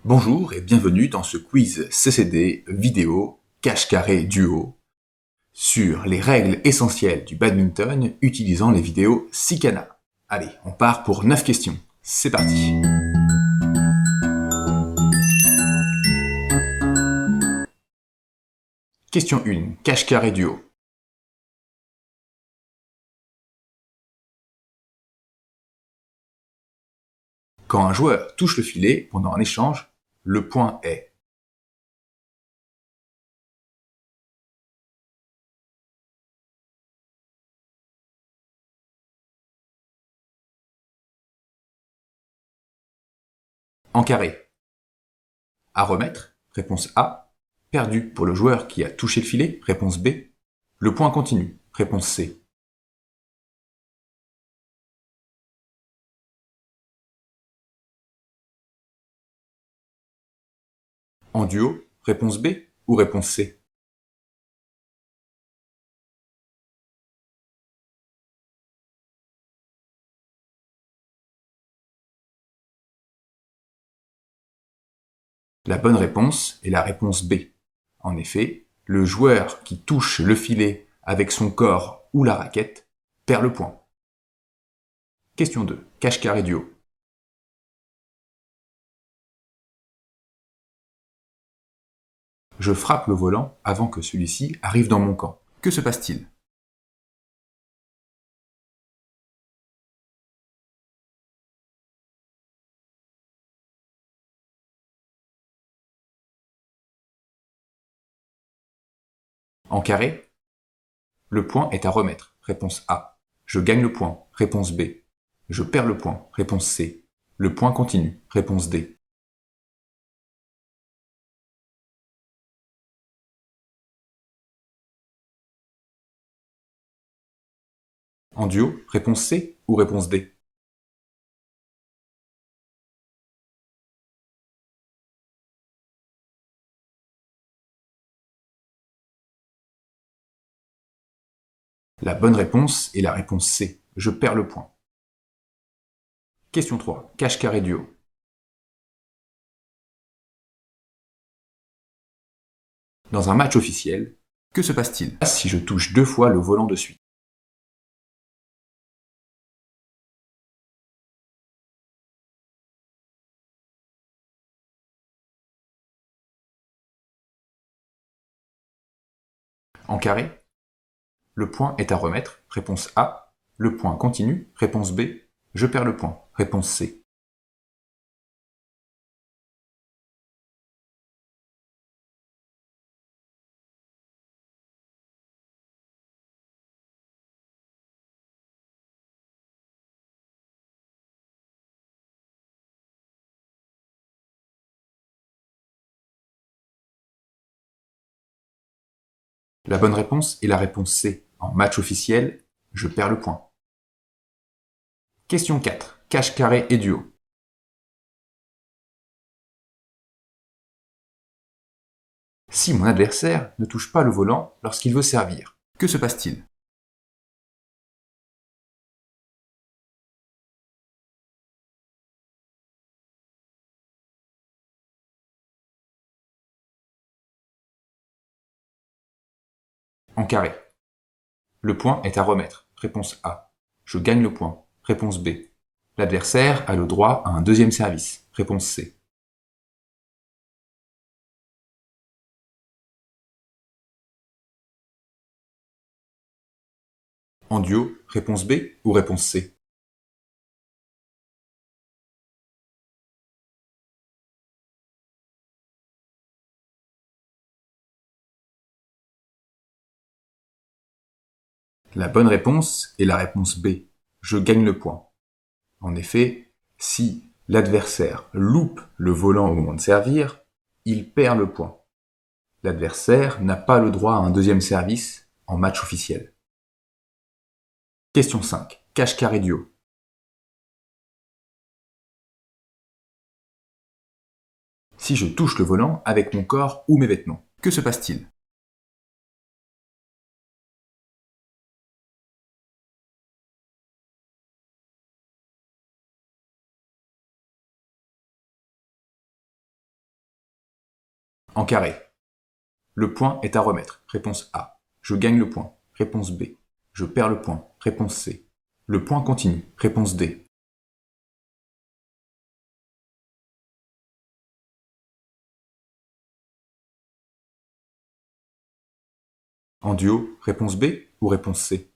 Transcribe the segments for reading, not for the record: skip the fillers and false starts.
Bonjour et bienvenue dans ce quiz CCD vidéo cache-carré duo sur les règles essentielles du badminton utilisant les vidéos Sikana. Allez, on part pour 9 questions. C'est parti. Question 1. Cache-carré duo. Quand un joueur touche le filet pendant un échange, le point est en carré. À remettre, réponse A. Perdu pour le joueur qui a touché le filet, réponse B. Le point continue, réponse C. En duo, réponse B ou réponse C? La bonne réponse est la réponse B. En effet, le joueur qui touche le filet avec son corps ou la raquette perd le point. Question 2. Cache-carré duo. Je frappe le volant avant que celui-ci arrive dans mon camp. Que se passe-t-il? En carré, le point est à remettre. Réponse A. Je gagne le point. Réponse B. Je perds le point. Réponse C. Le point continue. Réponse D. En duo, réponse C ou réponse D? La bonne réponse est la réponse C. Je perds le point. Question 3. Cache-carré duo. Dans un match officiel, que se passe-t-il si je touche 2 fois le volant de suite? En carré, le point est à remettre. Réponse A. Le point continue. Réponse B. Je perds le point. Réponse C. La bonne réponse est la réponse C. En match officiel, je perds le point. Question 4. Cache-carré et duo. Si mon adversaire ne touche pas le volant lorsqu'il veut servir, que se passe-t-il? En carré, le point est à remettre. Réponse A. Je gagne le point. Réponse B. L'adversaire a le droit à un deuxième service. Réponse C. En duo, réponse B ou réponse C? La bonne réponse est la réponse B. Je gagne le point. En effet, si l'adversaire loupe le volant au moment de servir, il perd le point. L'adversaire n'a pas le droit à un deuxième service en match officiel. Question 5. Cache-carré duo. Si je touche le volant avec mon corps ou mes vêtements, que se passe-t-il? En carré. Le point est à remettre. Réponse A. Je gagne le point. Réponse B. Je perds le point. Réponse C. Le point continue. Réponse D. En duo, réponse B ou réponse C?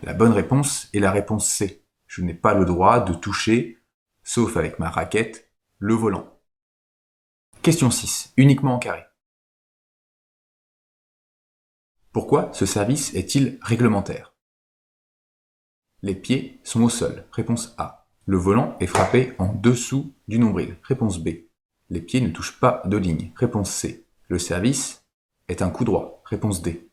La bonne réponse est la réponse C. Je n'ai pas le droit de toucher, sauf avec ma raquette, le volant. Question 6. Uniquement en carré. Pourquoi ce service est-il réglementaire? Les pieds sont au sol. Réponse A. Le volant est frappé en dessous du nombril. Réponse B. Les pieds ne touchent pas de ligne. Réponse C. Le service est un coup droit. Réponse D.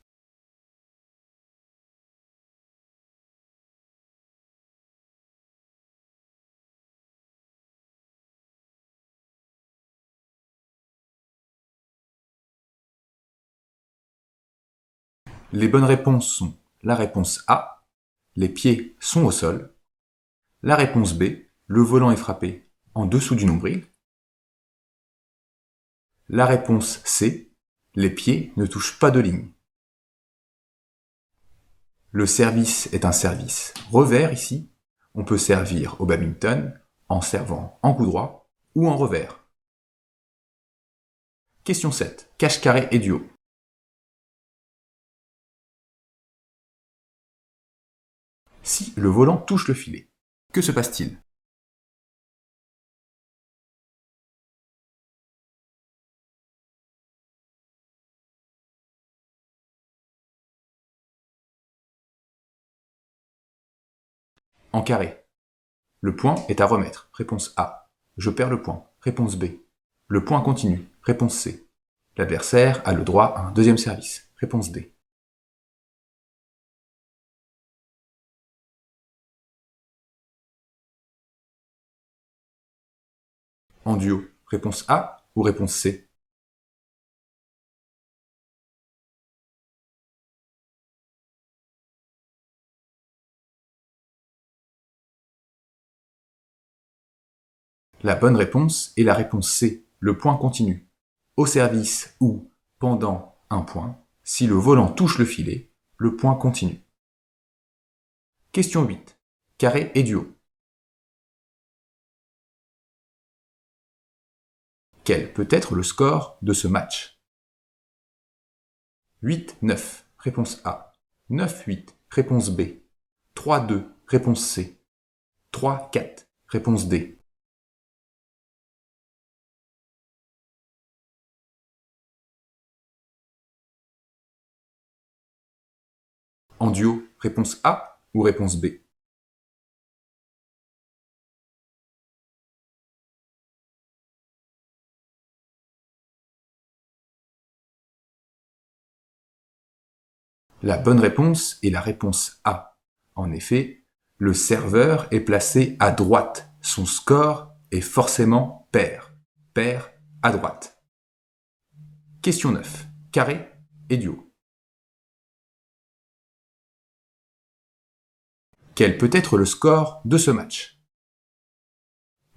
Les bonnes réponses sont la réponse A, les pieds sont au sol, la réponse B, le volant est frappé en dessous du nombril, la réponse C, les pieds ne touchent pas de ligne. Le service est un service revers ici. On peut servir au badminton en servant en coup droit ou en revers. Question 7. Cache-carré et duo. Si le volant touche le filet, que se passe-t-il? En carré. Le point est à remettre. Réponse A. Je perds le point. Réponse B. Le point continue. Réponse C. L'adversaire a le droit à un deuxième service. Réponse D. En duo. Réponse A ou réponse C? La bonne réponse est la réponse C. Le point continue. Au service ou pendant un point, si le volant touche le filet, le point continue. Question 8. Carré et duo. Quel peut être le score de ce match? 8-9, réponse A. 9-8, réponse B. 3-2, réponse C. 3-4, réponse D. En duo, réponse A ou réponse B? La bonne réponse est la réponse A. En effet, le serveur est placé à droite. Son score est forcément pair. Pair à droite. Question 9. Carré et duo. Quel peut être le score de ce match?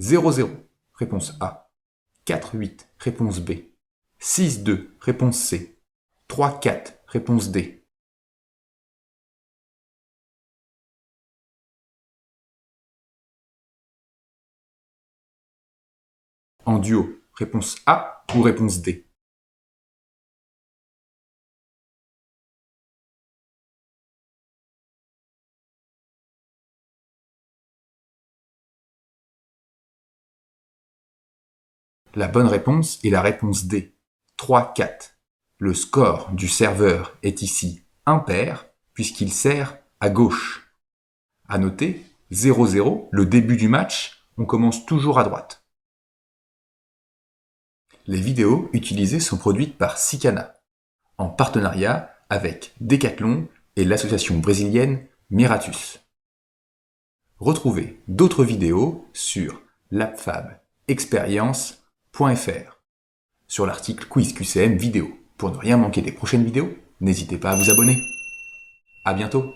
0-0, réponse A. 4-8, réponse B. 6-2, réponse C. 3-4, réponse D. En duo, réponse A ou réponse D? La bonne réponse est la réponse D. 3-4. Le score du serveur est ici impair puisqu'il sert à gauche. À noter, 0-0, le début du match, on commence toujours à droite. Les vidéos utilisées sont produites par Sicana, en partenariat avec Decathlon et l'association brésilienne Miratus. Retrouvez d'autres vidéos sur labfabexperience.fr sur l'article Quiz QCM vidéo. Pour ne rien manquer des prochaines vidéos, n'hésitez pas à vous abonner. À bientôt!